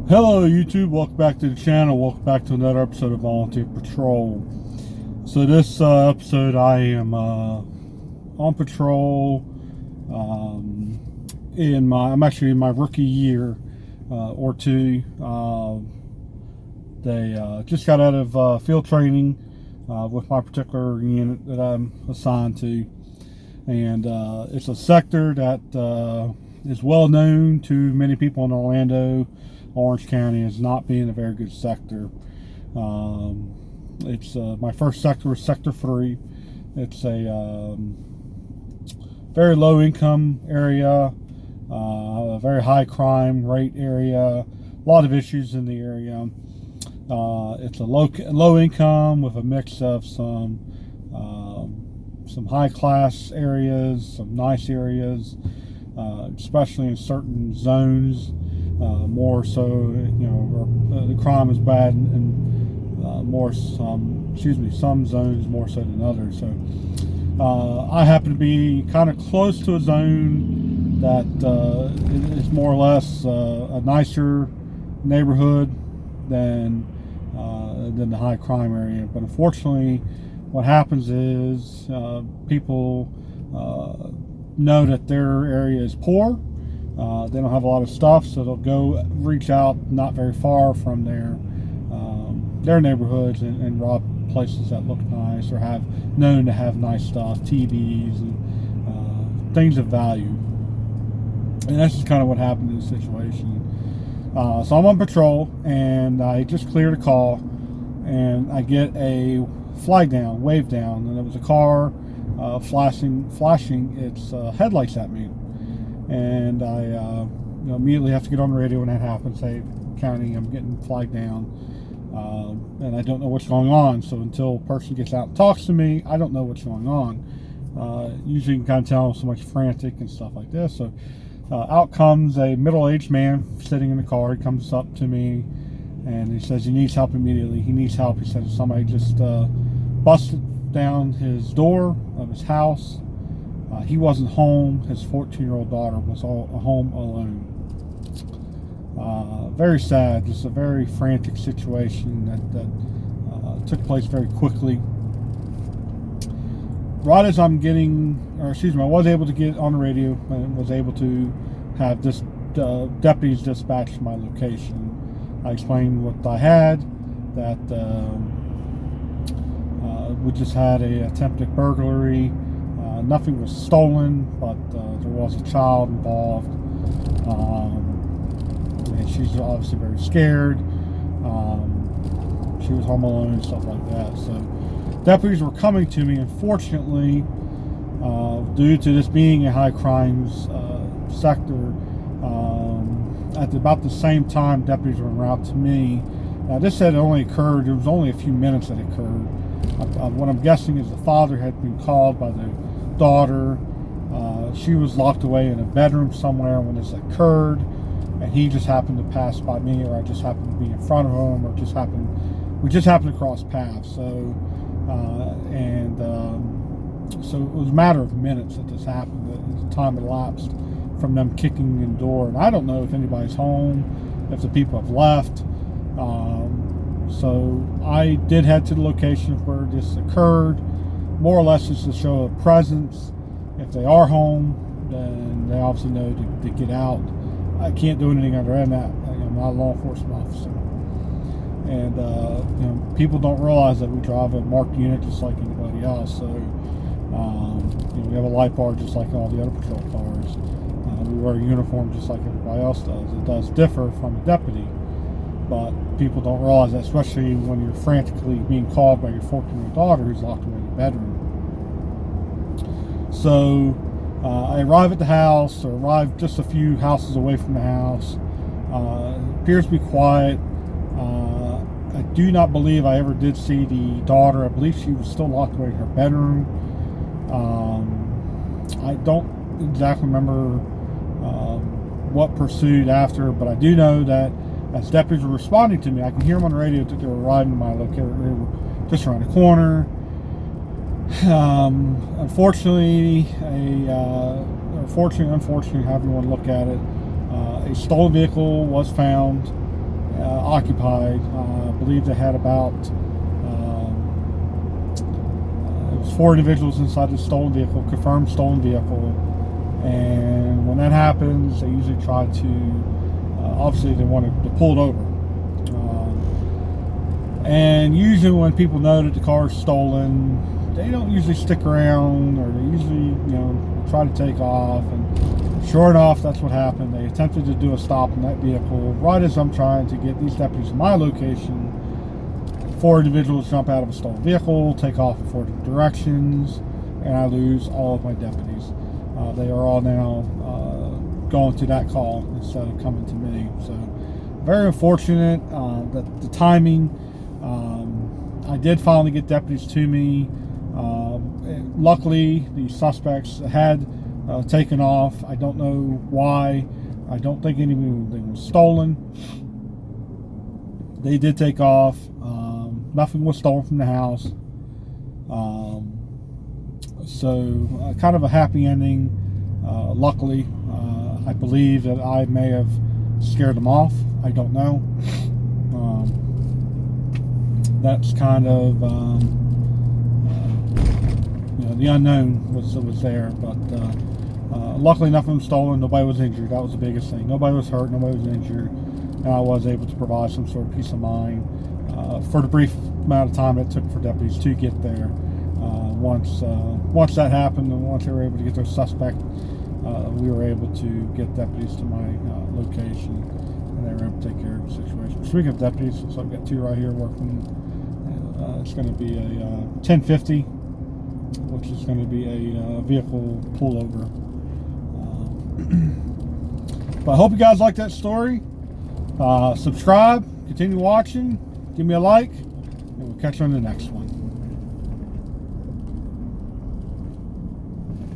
Hello YouTube, welcome back to the channel, welcome back to another episode of Volunteer Patrol. So this episode I am on patrol I'm actually in my rookie year or two. They just got out of field training with my particular unit that I'm assigned to, and it's a sector that is well known to many people in Orlando, Orange County, as not being a very good sector. It's my first sector was Sector 3. It's a very low income area, a very high crime rate area, a lot of issues in the area. It's a low income with a mix of some high class areas, some nice areas, especially in certain zones. More so, the crime is bad in some zones more so than others. So I happen to be kind of close to a zone that is more or less a nicer neighborhood than the high crime area. But unfortunately, what happens is people know that their area is poor. They don't have a lot of stuff, so they'll go reach out not very far from their neighborhoods and rob places that look nice or have known to have nice stuff, TVs and things of value. And that's just kind of what happened in this situation. So I'm on patrol, and I just cleared a call, and I get a flag down, wave down, and it was a car flashing its headlights at me. And I immediately have to get on the radio when that happens, say, County, I'm getting flagged down, and I don't know what's going on. So until a person gets out and talks to me, I don't know what's going on. Usually you can kind of tell somebody's frantic and stuff like this. So out comes a middle-aged man sitting in the car. He comes up to me and he says he needs help immediately. He needs help. He says somebody just busted down his door of his house. He wasn't home. His 14-year-old daughter was home alone. Very sad. Just a very frantic situation that took place very quickly. Right as I was able to get on the radio and was able to have deputies dispatched to my location. I explained what I had, that we just had a attempted burglary. Nothing was stolen, but there was a child involved, and she's obviously very scared. She was home alone and stuff like that. So deputies were coming to me. Unfortunately, due to this being a high crimes sector, at about the same time deputies were en route to me. Now this had only occurred, it was only a few minutes that occurred. What I'm guessing is the father had been called by the daughter. She was locked away in a bedroom somewhere when this occurred, and he just happened to pass by me, or I just happened to be in front of him, or we just happened to cross paths. So so it was a matter of minutes that this happened. The time elapsed from them kicking in the door, and I don't know if anybody's home, if the people have left. So I did head to the location of where this occurred, more or less just to show a presence. If they are home, then they obviously know to get out. I can't do anything other than that. I'm not a law enforcement officer. And people don't realize that we drive a marked unit just like anybody else. So we have a light bar just like all the other patrol cars. We wear a uniform just like everybody else does. It does differ from a deputy, but people don't realize that, especially when you're frantically being called by your 14-year-old daughter who's locked away in the bedroom. So I arrive at the house, or arrive just a few houses away from the house. It appears to be quiet. I do not believe I ever did see the daughter. I believe she was still locked away in her bedroom. I don't exactly remember what pursued after, but I do know that as deputies were responding to me, I can hear them on the radio that they were arriving to my location. They were just around the corner. Unfortunately, unfortunately, however you want to look at it, a stolen vehicle was found occupied. I believe they had about it was 4 individuals inside the stolen vehicle, confirmed stolen vehicle. And when that happens, they usually try to obviously they want to pull it over. And usually when people know that the car is stolen, they don't usually stick around, or they usually, try to take off. And sure enough, that's what happened. They attempted to do a stop in that vehicle right as I'm trying to get these deputies in my location. 4 individuals jump out of a stolen vehicle, take off in 4 different directions, and I lose all of my deputies. They are all now going to that call instead of coming to me. So very unfortunate that the timing. I did finally get deputies to me. Luckily, the suspects had taken off. I don't know why. I don't think anything was stolen. They did take off. Nothing was stolen from the house. So kind of a happy ending. Luckily, I believe that I may have scared them off. I don't know. That's kind of the unknown was there, but luckily nothing was stolen. Nobody was injured. That was the biggest thing. Nobody was hurt. Nobody was injured, and I was able to provide some sort of peace of mind for the brief amount of time it took for deputies to get there. Once that happened, and once they were able to get their suspect, we were able to get deputies to my location, and they were able to take care of the situation. Speaking of deputies, so I've got 2 right here working. It's going to be a 1050, which is going to be a vehicle pullover. But I hope you guys like that story. Subscribe, continue watching, give me a like, and we'll catch you on the next one.